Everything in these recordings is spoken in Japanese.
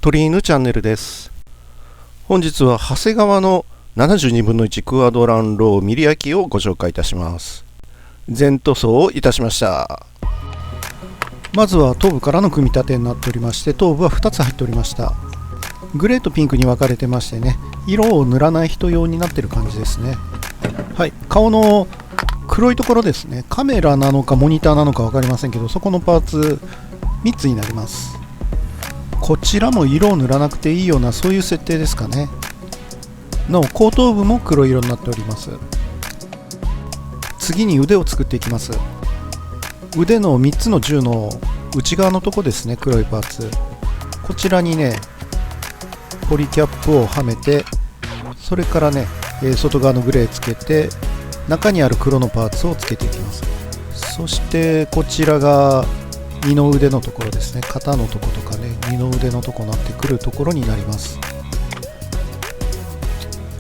鳥犬チャンネルです。本日は長谷川の72分の1クアドランローミリ焼きをご紹介いたします。全塗装をいたしました。まずは頭部からの組み立てになっておりまして、頭部は2つ入っておりました。グレーとピンクに分かれてましてね、色を塗らない人用になっている感じですね。はい、顔の黒いところですね、カメラなのかモニターなのか分かりませんけど、そこのパーツ3つになります。こちらも色を塗らなくていいような、そういう設定ですかね。なお後頭部も黒色になっております。次に腕を作っていきます。腕の3つの銃の内側のとこですね、黒いパーツ、こちらにねポリキャップをはめて、それからね外側のグレーつけて、中にある黒のパーツをつけていきます。そしてこちらが二の腕のところですね、肩のとことかね、二の腕のとこになってくるところになります。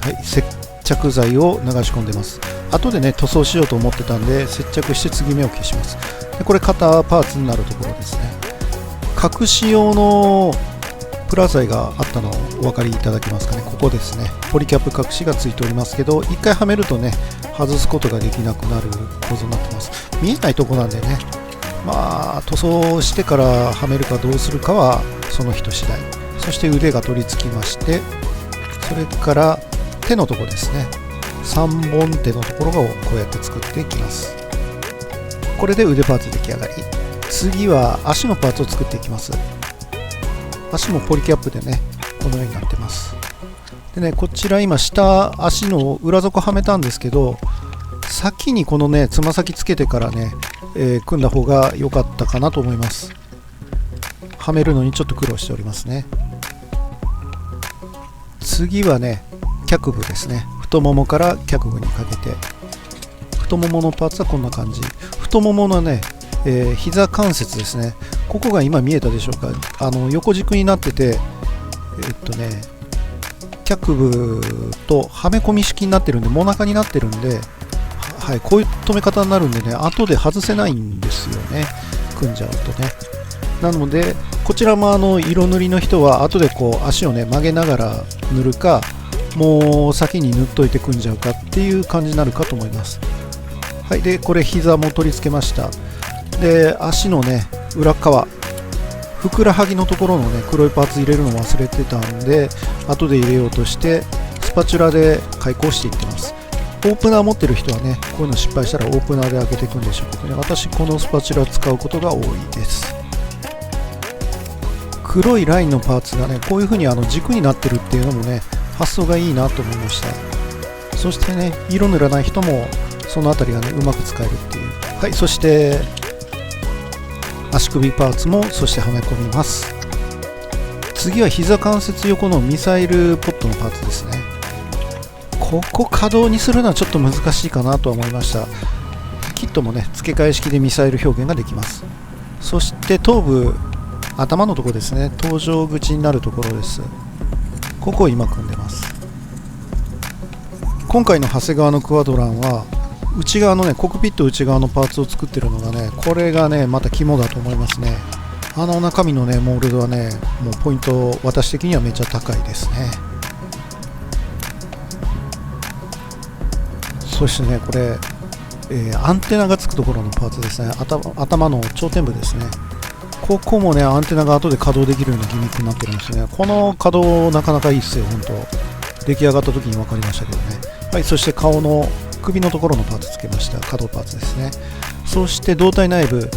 はい、接着剤を流し込んでます。後でね塗装しようと思ってたんで、接着して継ぎ目を消します。でこれ肩パーツになるところですね。隠し用のプラ剤があったのをお分かりいただけますかね。ここですね、ポリキャップ隠しがついておりますけど、一回はめるとね外すことができなくなる構造になってます。見えないとこなんでね、まあ塗装してからはめるかどうするかはその人次第。そして腕が取り付きまして、それから手のところですね、3本手のところをこうやって作っていきます。これで腕パーツ出来上がり。次は足のパーツを作っていきます。足もポリキャップでねこのようになってます。でね、こちら今下足の裏底はめたんですけど、先にこのねつま先つけてからね組んだ方が良かったかなと思います。はめるのにちょっと苦労しておりますね。次はね脚部ですね、太ももから脚部にかけて、太もものパーツはこんな感じ。太もものね、膝関節ですね、ここが今見えたでしょうか。横軸になってて、脚部とはめ込み式になってるんで、もなかになってるんで、はい、こういう留め方になるんでね、後で外せないんですよね、組んじゃうとね。なのでこちらも色塗りの人は後でこう足をね曲げながら塗るか、もう先に塗っといて組んじゃうかっていう感じになるかと思います。はい、でこれ膝も取り付けました。で足のね裏側、ふくらはぎのところのね黒いパーツ入れるの忘れてたんで、後で入れようとしてスパチュラで開口していってます。オープナー持ってる人はねこういうの失敗したらオープナーで開けていくんでしょうけどね、私このスパチュラ使うことが多いです。黒いラインのパーツがねこういう風に軸になってるっていうのもね発想がいいなと思いました。そしてね色塗らない人もそのあたりがねうまく使えるっていう。はい、そして足首パーツもそしてはめ込みます。次は膝関節横のミサイルポットのパーツですね。ここ可動にするのはちょっと難しいかなとは思いました。キットもね付け替え式でミサイル表現ができます。そして頭部、頭のところですね、搭乗口になるところです。ここを今組んでます。今回の長谷川のクワドランは内側のねコックピット内側のパーツを作ってるのがね、これがねまた肝だと思いますね。中身のねモールドはねもうポイント私的にはめっちゃ高いですね。そしてねこれ、アンテナがつくところのパーツですね。頭の頂点部ですね。ここもねアンテナが後で稼働できるようなギミックになってるんですね。この稼働なかなかいいっすよ、本当出来上がった時に分かりましたけどね。はい、そして顔の首のところのパーツつけました。可動パーツですね。そして胴体内部、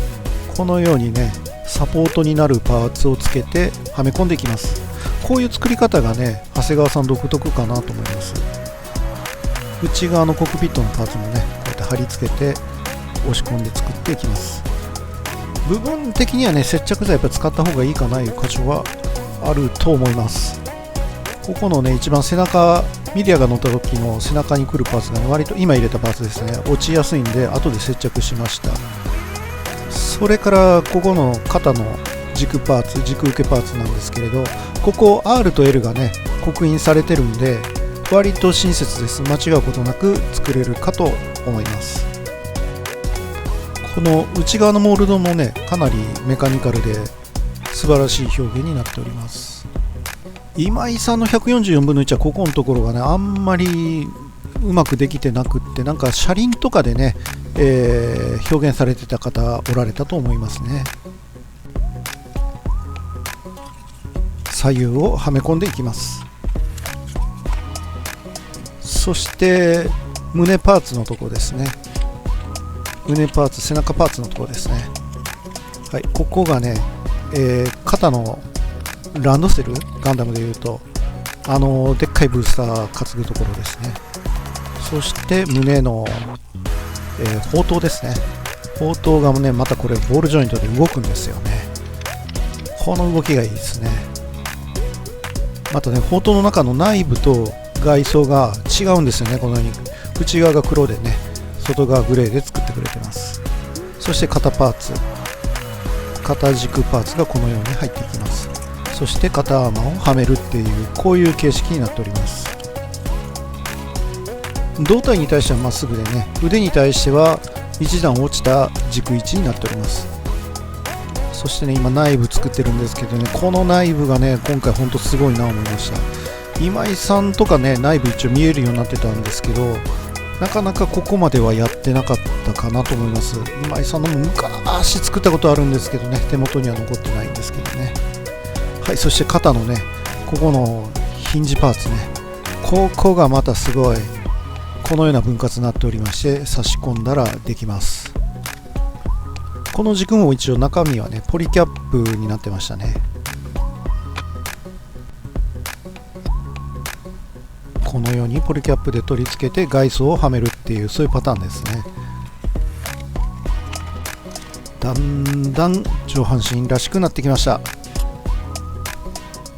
このようにねサポートになるパーツをつけてはめ込んでいきます。こういう作り方がね長谷川さん独特かなと思います。内側のコックピットのパーツもねこうやって貼り付けて押し込んで作っていきます。部分的にはね接着剤やっぱ使った方がいいかなという箇所はあると思います。ここのね一番背中、ミディアが乗った時の背中に来るパーツがね割と今入れたパーツですね落ちやすいんで後で接着しました。それからここの肩の軸パーツ、軸受けパーツなんですけれど、ここ R と L がね刻印されてるんで割と親切です。間違うことなく作れるかと思います。この内側のモールドもねかなりメカニカルで素晴らしい表現になっております。今井さんの144分の1はここのところがねあんまりうまくできてなくって、なんか車輪とかでね、表現されてた方おられたと思いますね。左右をはめ込んでいきます。そして胸パーツのところですね。胸パーツ、背中パーツのところですね。はい、ここがね、肩のランドセル、ガンダムでいうとでっかいブースター担ぐところですね。そして胸の、砲塔ですね。砲塔がねまたこれボールジョイントで動くんですよね。この動きがいいですね。またね砲塔の中の内部と外装が違うんですよね。このように内側が黒でね外側グレーで作ってくれてます。そして肩パーツ、肩軸パーツがこのように入っていきます。そして肩アーマーをはめるっていうこういう形式になっております。胴体に対してはまっすぐでね、腕に対しては一段落ちた軸位置になっております。そしてね今内部作ってるんですけどね、この内部がね今回ほんとすごいな思いました。今井さんとかね内部一応見えるようになってたんですけど、なかなかここまではやってなかったかなと思います。今井さんのも昔作ったことあるんですけどね、手元には残ってないんですけどね。はい、そして肩のねここのヒンジパーツね、ここがまたすごいこのような分割になっておりまして、差し込んだらできます。この軸も一応中身はねポリキャップになってましたね。このようにポリキャップで取り付けて外装をはめるっていうそういうパターンですね。だんだん上半身らしくなってきました。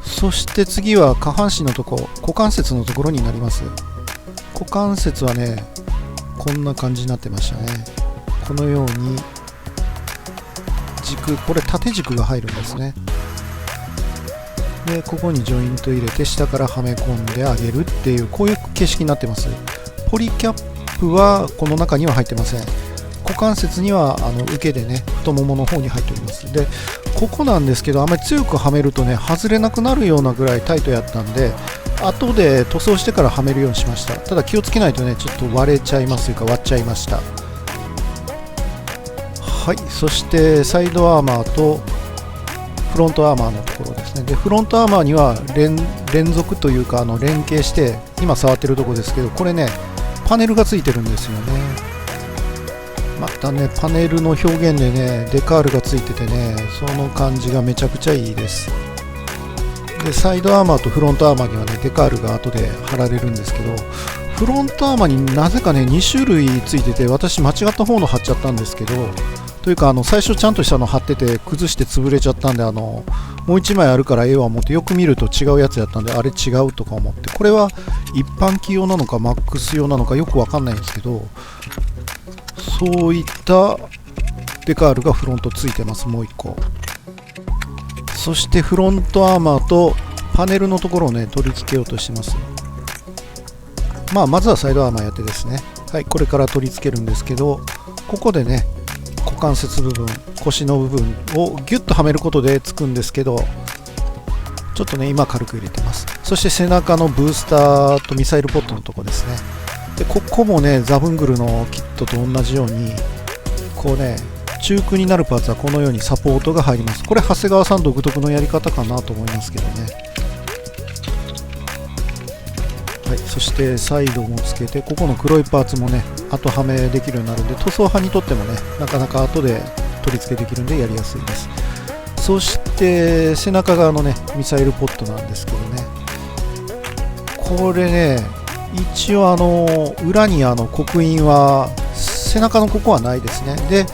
そして次は下半身のとこ、股関節のところになります。股関節はねこんな感じになってましたね。このように軸、これ縦軸が入るんですね。でここにジョイント入れて下からはめ込んであげるっていうこういう形式になってます。ポリキャップはこの中には入ってません。股関節には受けでね太ももの方に入っております。でここなんですけど、あまり強くはめるとね外れなくなるようなぐらいタイトやったんで、後で塗装してからはめるようにしました。ただ気をつけないとねちょっと割れちゃいますというか割っちゃいました。はい、そしてサイドアーマーとフロントアーマーのところですね。でフロントアーマーには連続というか連携して今触ってるところですけど、これねパネルがついてるんですよね。またねパネルの表現でねデカールがついててね、その感じがめちゃくちゃいいです。でサイドアーマーとフロントアーマーにはねデカールが後で貼られるんですけど、フロントアーマーになぜかね2種類ついてて、私間違った方の貼っちゃったんですけど、というか最初ちゃんとしたの貼ってて崩して潰れちゃったんで、もう1枚あるからええわ思ってよく見ると違うやつやったんで、あれ違うとか思って、これは一般機用なのかマックス用なのかよくわかんないんですけど、そういったデカールがフロントついてます。もう1個。そしてフロントアーマーとパネルのところをね取り付けようとしてます。まずはサイドアーマーやってですね、はい、これから取り付けるんですけど、ここでね股関節部分、腰の部分をギュッとはめることでつくんですけど、ちょっとね今軽く入れてます。そして背中のブースターとミサイルポットのとこですね。でここもねザブングルのキットと同じようにこうね中空になるパーツはこのようにサポートが入ります。これ長谷川さん独特のやり方かなと思いますけどね。はい、そしてサイドもつけて、ここの黒いパーツもね後はめできるようになるんで、塗装派にとってもねなかなか後で取り付けできるんでやりやすいです。そして背中側のねミサイルポットなんですけどね、これね一応裏に刻印は背中のここはないですね。で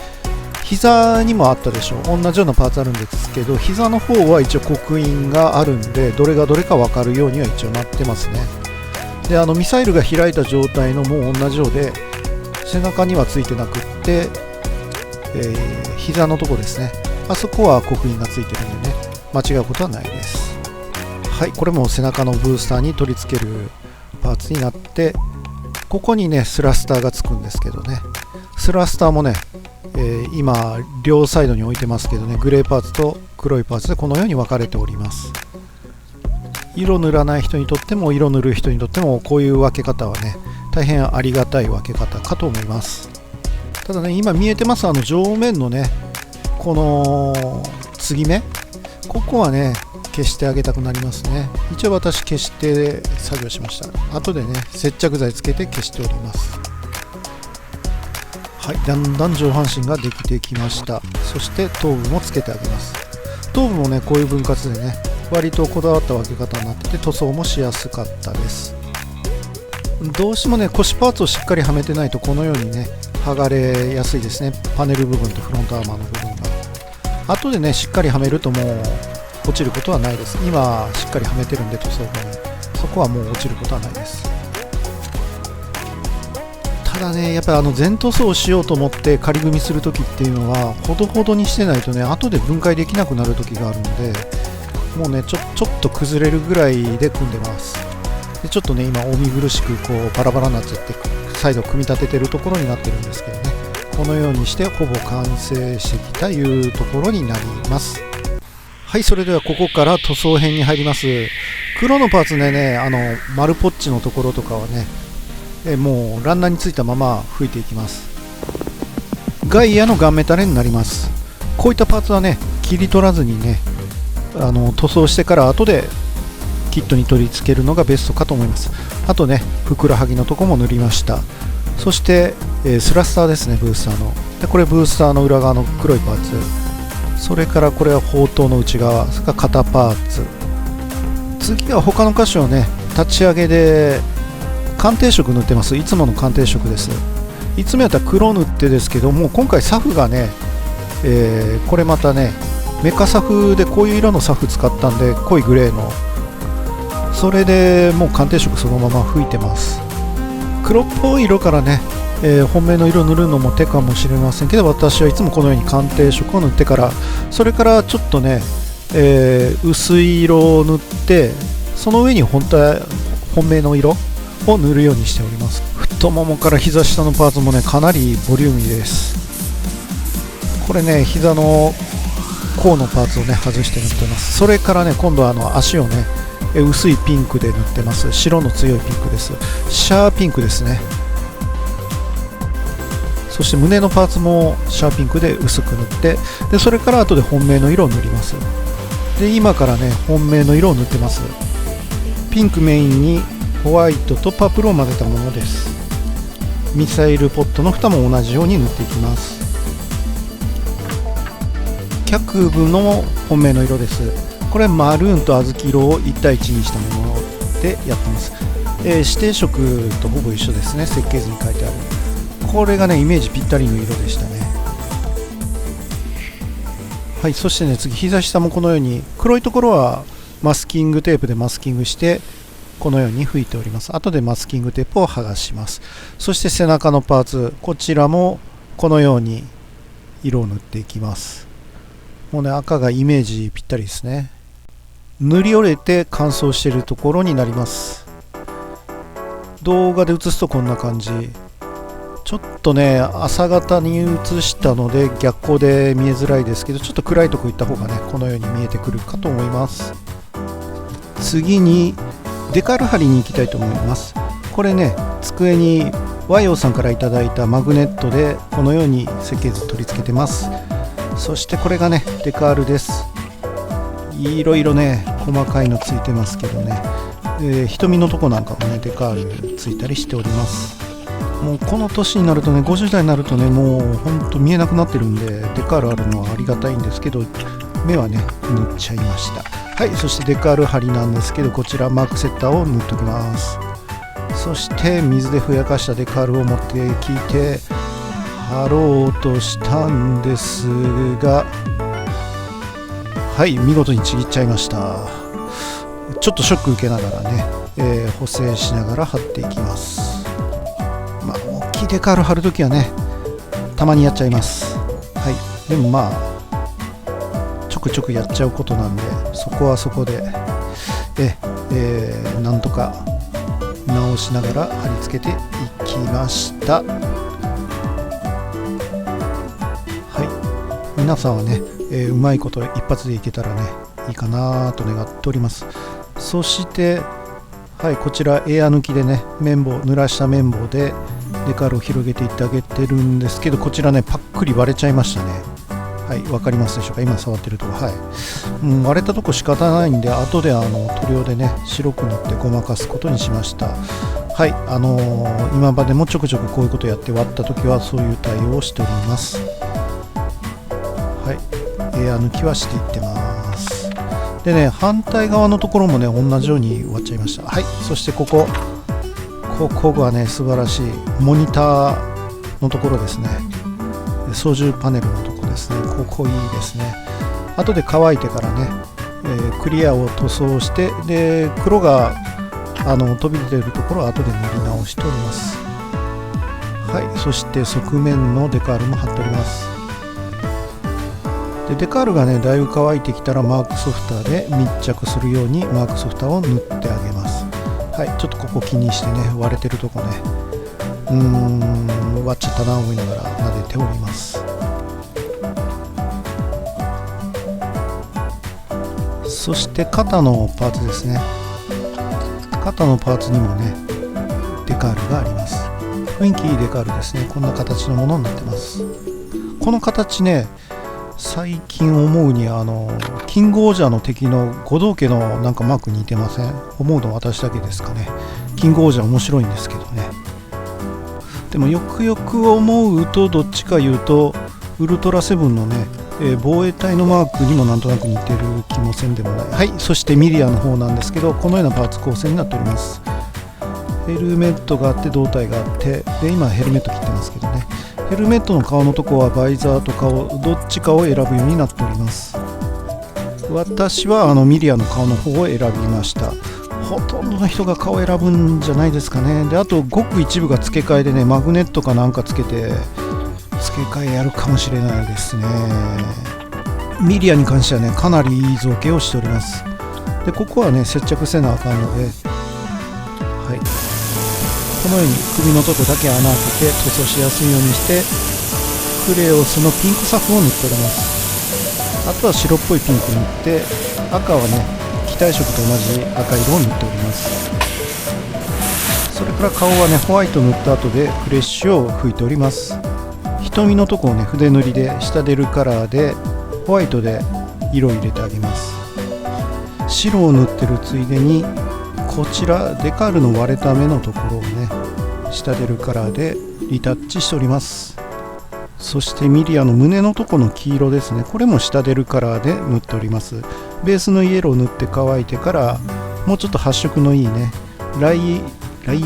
膝にもあったでしょ、同じようなパーツあるんですけど、膝の方は一応刻印があるんで、どれがどれか分かるようには一応なってますね。でミサイルが開いた状態のも同じようで、背中にはついてなくって、膝のとこですね、あそこは刻印がついてるんでね間違うことはないです。はい、これも背中のブースターに取り付けるパーツになって、ここにねスラスターがつくんですけどね、スラスターもね、今両サイドに置いてますけどね、グレーパーツと黒いパーツでこのように分かれております。色塗らない人にとっても色塗る人にとってもこういう分け方はね大変ありがたい分け方かと思います。ただね今見えてます上面のねこの継ぎ目、ここはね消してあげたくなりますね。一応私消して作業しました。後でね接着剤つけて消しております。はい、だんだん上半身ができてきました。そして頭部もつけてあげます。頭部もねこういう分割でね割とこだわった分け方になってて塗装もしやすかったです。どうしてもね腰パーツをしっかりはめてないとこのようにね剥がれやすいですね。パネル部分とフロントアーマーの部分が後でねしっかりはめるともう落ちることはないです。今しっかりはめてるんで塗装後にそこはもう落ちることはないです。ただねやっぱり全塗装をしようと思って仮組みするときっていうのはほどほどにしてないとね後で分解できなくなるときがあるので、もうねちょっと崩れるぐらいで組んでます。でちょっとね今お見苦しくこうバラバラになっちゃって再度組み立ててるところになってるんですけどね、このようにしてほぼ完成してきたいうところになります。はい、それではここから塗装編に入ります。黒のパーツでね丸ポッチのところとかはねもうランナーについたまま拭いていきます。ガイアのガンメタルになります。こういったパーツはね切り取らずにね塗装してから後でキットに取り付けるのがベストかと思います。あとねふくらはぎのとこも塗りました。そして、スラスターですね、ブースターの。でこれブースターの裏側の黒いパーツ、それからこれは砲塔の内側、それから肩パーツ、次は他の箇所をね立ち上げで鑑定色塗ってます。いつもの鑑定色です。いつもやったら黒塗ってですけども、今回サフがね、これまたねメカサフでこういう色のサフ使ったんで濃いグレーの、それでもう鑑定色そのまま吹いてます。黒っぽい色からね、本命の色塗るのも手かもしれませんけど、私はいつもこのように鑑定色を塗ってから、それからちょっとね、薄い色を塗って、その上に本命の色を塗るようにしております。太ももから膝下のパーツもねかなりボリューミーです。これね膝の甲のパーツをね外して塗ってます。それからね今度は足をね薄いピンクで塗ってます。白の強いピンクです。シャーピンクですね。そして胸のパーツもシャーピンクで薄く塗って、でそれから後で本命の色を塗ります。で今からね本命の色を塗ってます。ピンクメインにホワイトとパープルを混ぜたものです。ミサイルポットの蓋も同じように塗っていきます。脚部の本命の色です。これマルーンと小豆色を1対1にしたものでやってます。指定色とほぼ一緒ですね。設計図に書いてある。これがねイメージぴったりの色でしたね。はい、そしてね次膝下もこのように黒いところはマスキングテープでマスキングしてこのように拭いております。後でマスキングテープを剥がします。そして背中のパーツ、こちらもこのように色を塗っていきます。もうね赤がイメージぴったりですね。塗り折れて乾燥しているところになります。動画で映すとこんな感じ。ちょっとね朝方に映したので逆光で見えづらいですけど、ちょっと暗いとこ行った方がねこのように見えてくるかと思います。次にデカール貼りに行きたいと思います。これね机に和洋さんからいただいたマグネットでこのように設計図取り付けてます。そしてこれがねデカールです。いろいろね細かいのついてますけどね、瞳のとこなんかもねデカールついたりしております。もうこの年になるとね50代になるとねもうほんと見えなくなってるんでデカールあるのはありがたいんですけど、目はね塗っちゃいました。はい、そしてデカール貼りなんですけど、こちらマークセッターを塗っておきます。そして水でふやかしたデカールを持ってきて貼ろうとしたんですが、はい、見事にちぎっちゃいました。ちょっとショック受けながらね、補正しながら貼っていきます。まあ大きいデカール貼るときはねたまにやっちゃいます。はい、でもまあちょくちょくやっちゃうことなんで、そこはそこでなんとか直しながら貼り付けていきました。はい、皆さんはね、うまいこと一発でいけたらねいいかなと願っております。そしてはい、こちらエア抜きでね、濡らした綿棒でデカールを広げていってあげてるんですけど、こちらねパックリ割れちゃいましたね。はい、わかりますでしょうか。今触ってるところ、はい、割れたとこ仕方ないんで、後で塗料でね白く塗ってごまかすことにしました。はい、今までもちょくちょくこういうことやって割った時はそういう対応をしております。はい、エア抜きはしていってます。でね、反対側のところもね同じように割っちゃいました。はい、そしてここがね素晴らしいモニターのところですね。操縦パネルのところですね。ここいいですね。後で乾いてからね、クリアを塗装して、で黒が飛び出てるところを後で塗り直しております。はい、そして側面のデカールも貼っております。でデカールがねだいぶ乾いてきたらマークソフターで密着するようにマークソフターを塗ってあげます。はい、ちょっとここ気にしてね、割れてるとこね、割っちゃったな思いながら撫でております。そして肩のパーツですね。肩のパーツにもねデカールがあります。雰囲気いいデカールですね。こんな形のものになってます。この形ね、最近思うにキングオージャーの敵の五道家のなんかマークに似てません？思うの私だけですかね。キングオージャー面白いんですけどね。でもよくよく思うとどっちか言うとウルトラセブンのね、防衛隊のマークにもなんとなく似てる気もせんでもない。はい、そしてミリアの方なんですけど、このようなパーツ構成になっております。ヘルメットがあって胴体があって、で今ヘルメット切ってますけどね、ヘルメットの顔のとこはバイザーと顔どっちかを選ぶようになっております。私はミリアの顔の方を選びました。ほとんどの人が顔を選ぶんじゃないですかね。であとごく一部が付け替えでね、マグネットかなんかつけて付け替えやるかもしれないですね。ミリアに関してはねかなりいい造形をしております。でここはね接着せなあかんので、はい、このように首のとこだけ穴開けて塗装しやすいようにしてクレオスのピンクサフを塗っております。あとは白っぽいピンク塗って、赤はね機体色と同じ赤色を塗っております。それから顔はねホワイト塗った後でフレッシュを拭いております。瞳のとこをね筆塗りで下出るカラーでホワイトで色を入れてあげます。白を塗ってるついでにこちらデカールの割れた目のところをね下出るカラーでリタッチしております。そしてミリアの胸のとこの黄色ですね、これも下出るカラーで塗っております。ベースのイエローを塗って乾いてからもうちょっと発色のいいねレイ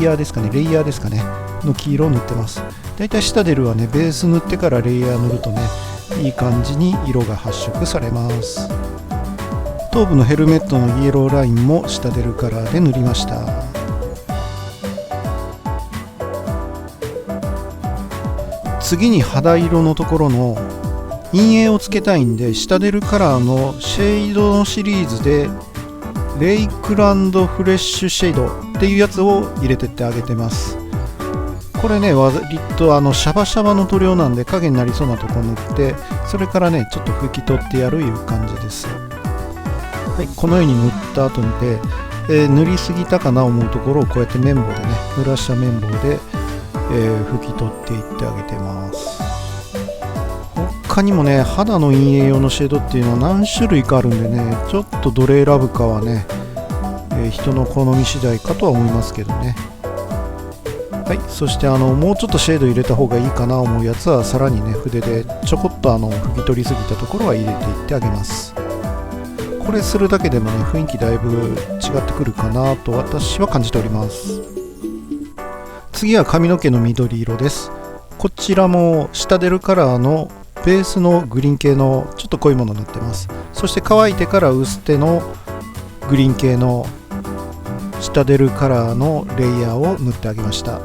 ヤーですかねの黄色を塗ってます。だいたい下出るはねベース塗ってからレイヤー塗るとねいい感じに色が発色されます。頭部のヘルメットのイエローラインも下出るカラーで塗りました。次に肌色のところの陰影をつけたいんで、下出るカラーのシェードのシリーズでレイクランドフレッシュシェードっていうやつを入れてってあげてます。これね割とシャバシャバの塗料なんで影になりそうなとこ塗って、それからねちょっと拭き取ってやるいう感じです。はい、このように塗った後で、塗りすぎたかな思うところをこうやって綿棒でね濡らした綿棒で、拭き取っていってあげてます。他にもね肌の陰影用のシェードっていうのは何種類かあるんでね、ちょっとどれ選ぶかはね、人の好み次第かとは思いますけどね。はい、そしてもうちょっとシェード入れた方がいいかな思うやつはさらにね筆でちょこっと拭き取りすぎたところは入れていってあげます。これするだけでもね雰囲気だいぶ違ってくるかなと私は感じております。次は髪の毛の緑色です。こちらも下出るカラーのベースのグリーン系のちょっと濃いものになってます。そして乾いてから薄手のグリーン系の下出るカラーのレイヤーを塗ってあげました。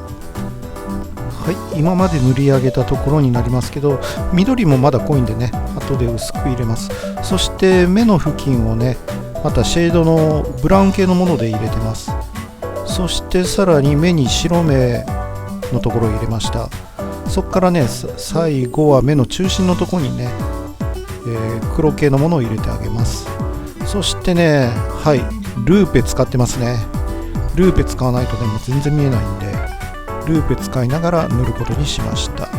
はい、今まで塗り上げたところになりますけど、緑もまだ濃いんでね後で薄く入れます。そして目の付近をねまたシェードのブラウン系のもので入れてます。そしてさらに目に白目のところを入れました。そこからね最後は目の中心のところにね、黒系のものを入れてあげます。そしてね、はい、ルーペ使ってますね。ルーペ使わないとねもう全然見えないんで、ルーペ使いながら塗ることにしました。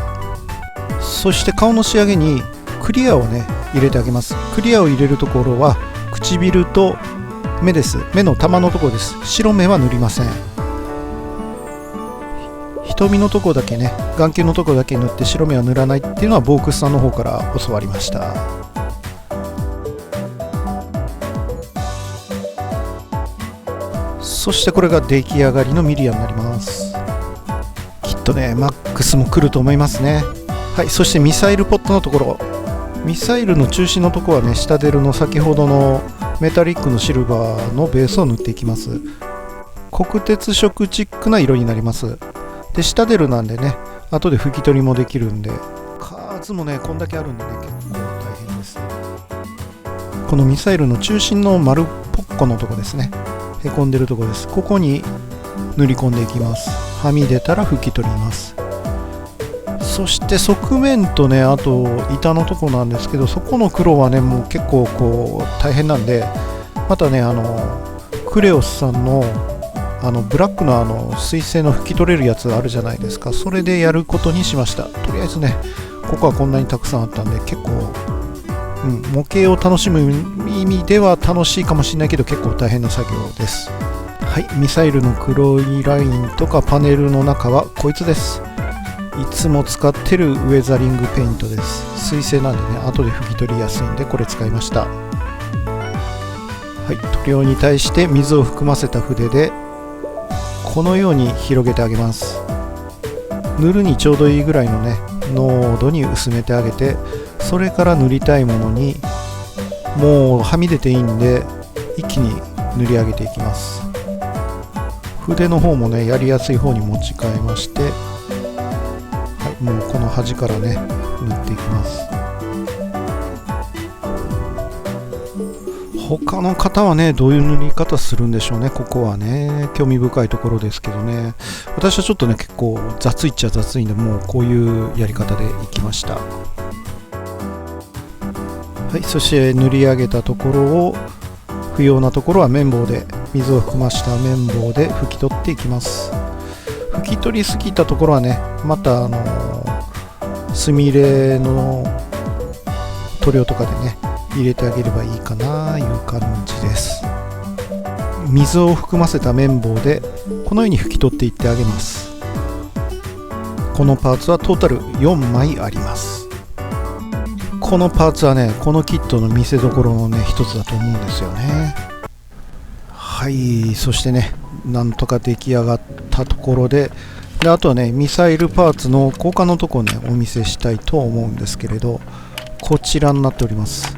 そして顔の仕上げにクリアをね入れてあげます。クリアを入れるところは唇と目です。目の玉のところです。白目は塗りません。瞳のところだけね、眼球のところだけ塗って白目は塗らないっていうのはボークスさんの方から教わりました。そしてこれが出来上がりのミリアになります。きっとねマックスも来ると思いますね。はい、そしてミサイルポットのところ、ミサイルの中心のところはね、シタデルの先ほどのメタリックのシルバーのベースを塗っていきます。黒鉄色チックな色になります。でシタデルなんでね、後で拭き取りもできるんで、数もねこんだけあるんでね結構大変です。このミサイルの中心の丸っぽっこのとこですね、へこんでるとこです。ここに塗り込んでいきます。はみ出たら拭き取ります。そして側面とね、あと板のとこなんですけど、そこの黒はねもう結構こう大変なんで、またねクレオスさんのブラックの水性の拭き取れるやつあるじゃないですか、それでやることにしました。とりあえずねここはこんなにたくさんあったんで結構、模型を楽しむ意味では楽しいかもしれないけど結構大変な作業です。はい、ミサイルの黒いラインとかパネルの中はこいつです。いつも使ってるウェザリングペイントです。水性なんでね後で拭き取りやすいんでこれ使いました。はい、塗料に対して水を含ませた筆でこのように広げてあげます。塗るにちょうどいいぐらいのね濃度に薄めてあげて、それから塗りたいものにもうはみ出ていいんで一気に塗り上げていきます。筆の方もねやりやすい方に持ち替えまして、はい、もうこの端からね塗っていきます。他の方はねどういう塗り方するんでしょうね。ここはね興味深いところですけどね、私はちょっとね結構雑いっちゃ雑いんで、もうこういうやり方でいきました。はい、そして塗り上げたところを不要なところは綿棒で、水を含ました綿棒で拭き取っていきます。拭き取りすぎたところはねまたスミレの塗料とかでね入れてあげればいいかないう感じです。水を含ませた綿棒でこのように拭き取っていってあげます。このパーツはトータル4枚あります。このパーツはねこのキットの見せどころのね一つだと思うんですよね。はい、そしてねなんとか出来上がったところで、あとはねミサイルパーツの交換のところをねお見せしたいと思うんですけれど、こちらになっております。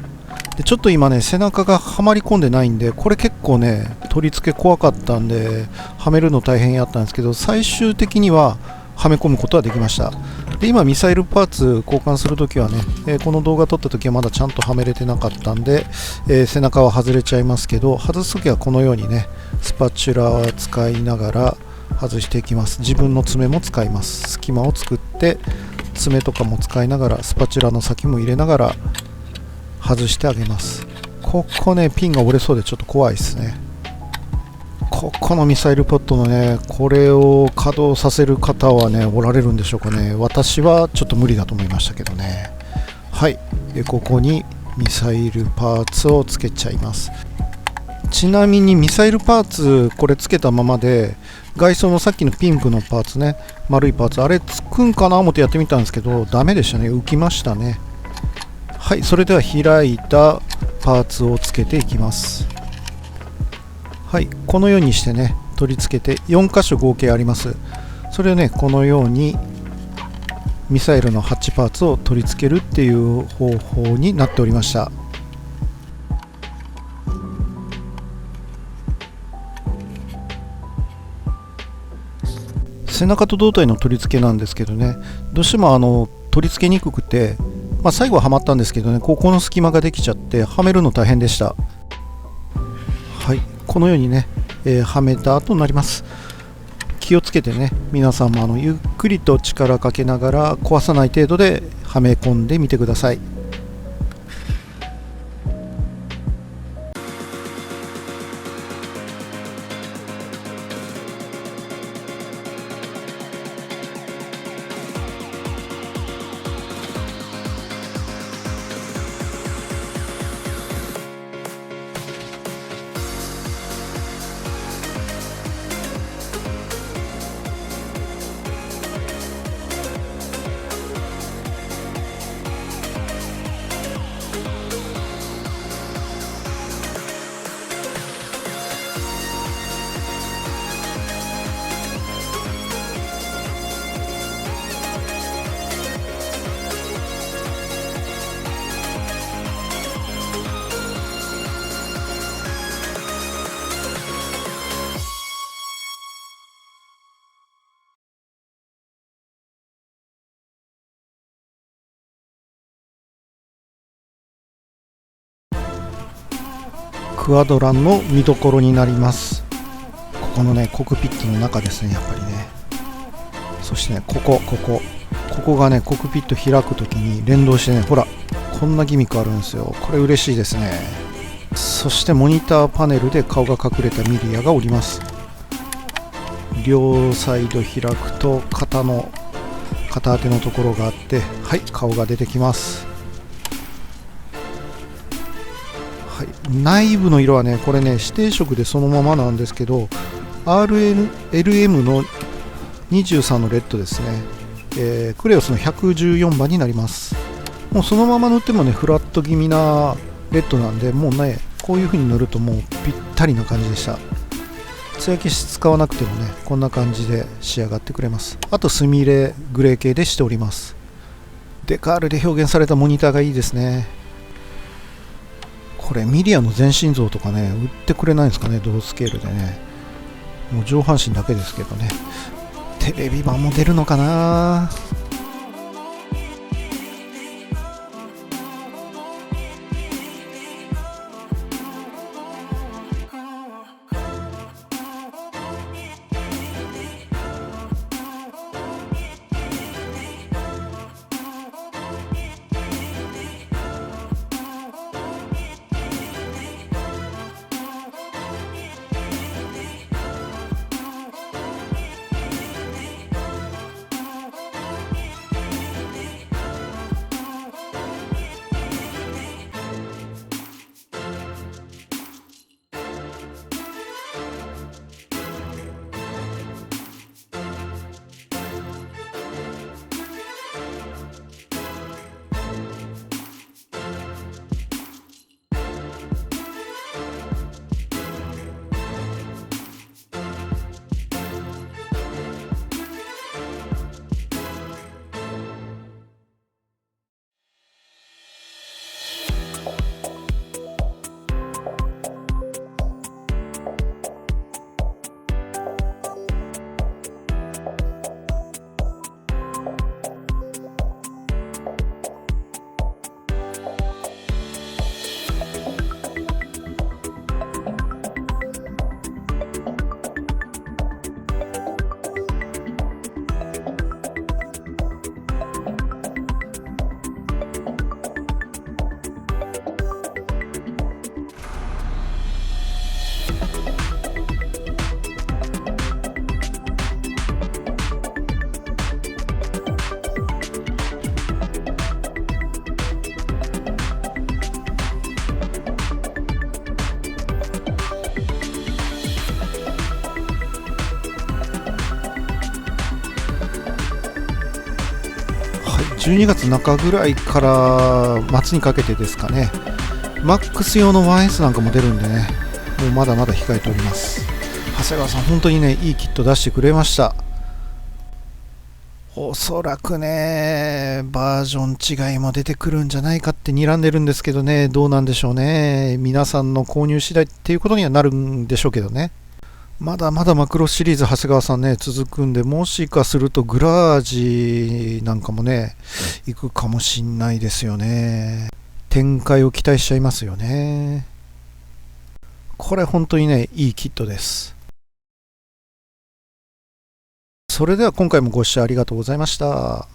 でちょっと今ね背中がはまり込んでないんで、これ結構ね取り付け怖かったんではめるの大変やったんですけど、最終的にははめ込むことはできました。で今ミサイルパーツ交換するときはね、この動画撮ったときはまだちゃんとはめれてなかったんで、背中は外れちゃいますけど、外すときはこのようにねスパチュラを使いながら外していきます。自分の爪も使います。隙間を作って爪とかも使いながらスパチュラの先も入れながら外してあげます。ここねピンが折れそうでちょっと怖いですね。ここのミサイルポットのねこれを稼働させる方はねおられるんでしょうかね。私はちょっと無理だと思いましたけどね。はい、でここにミサイルパーツをつけちゃいます。ちなみにミサイルパーツこれつけたままで外装のさっきのピンクのパーツね、丸いパーツあれつくんかな思ってやってみたんですけどダメでしたね。浮きましたね。はい、それでは開いたパーツをつけていきます。はい、このようにしてね取り付けて4箇所合計あります。それをねこのようにミサイルのハッチパーツを取り付けるっていう方法になっておりました。背中と胴体の取り付けなんですけどね、どうしても取り付けにくくて、最後ははまったんですけどね、ここの隙間ができちゃってはめるの大変でした。はい、このようにね、はめた後になります。気をつけてね皆さんもゆっくりと力かけながら壊さない程度ではめ込んでみてください。クアドランの見どころになります。ここのねコックピットの中ですね、やっぱりね。そしてね、ここがねコックピット開くときに連動してね、ほらこんなギミックあるんですよ。これ嬉しいですね。そしてモニターパネルで顔が隠れたミリアがおります。両サイド開くと肩当てのところがあって、はい、顔が出てきます。はい、内部の色はね、これね指定色でそのままなんですけど、 LM の23のレッドですね、クレオスの114番になります。もうそのまま塗ってもねフラット気味なレッドなんで、もうねこういう風に塗るともうぴったりな感じでした。艶消し使わなくてもねこんな感じで仕上がってくれます。あとスミレグレー系でしております。デカールで表現されたモニターがいいですね。これミリアの全身像とかね売ってくれないんですかね、同スケールでね。もう上半身だけですけどね。テレビ版も出るのかな。12月中ぐらいから末にかけてですかね、マックス用の 1S なんかも出るんでね、もうまだまだ控えております。長谷川さん本当にねいいキット出してくれました。おそらくねバージョン違いも出てくるんじゃないかって睨んでるんですけどね、どうなんでしょうね。皆さんの購入次第っていうことにはなるんでしょうけどね。まだまだマクロシリーズ長谷川さんね続くんで、もしかするとグラージなんかもね行くかもしんないですよね。展開を期待しちゃいますよね。これ本当にねいいキットです。それでは今回もご視聴ありがとうございました。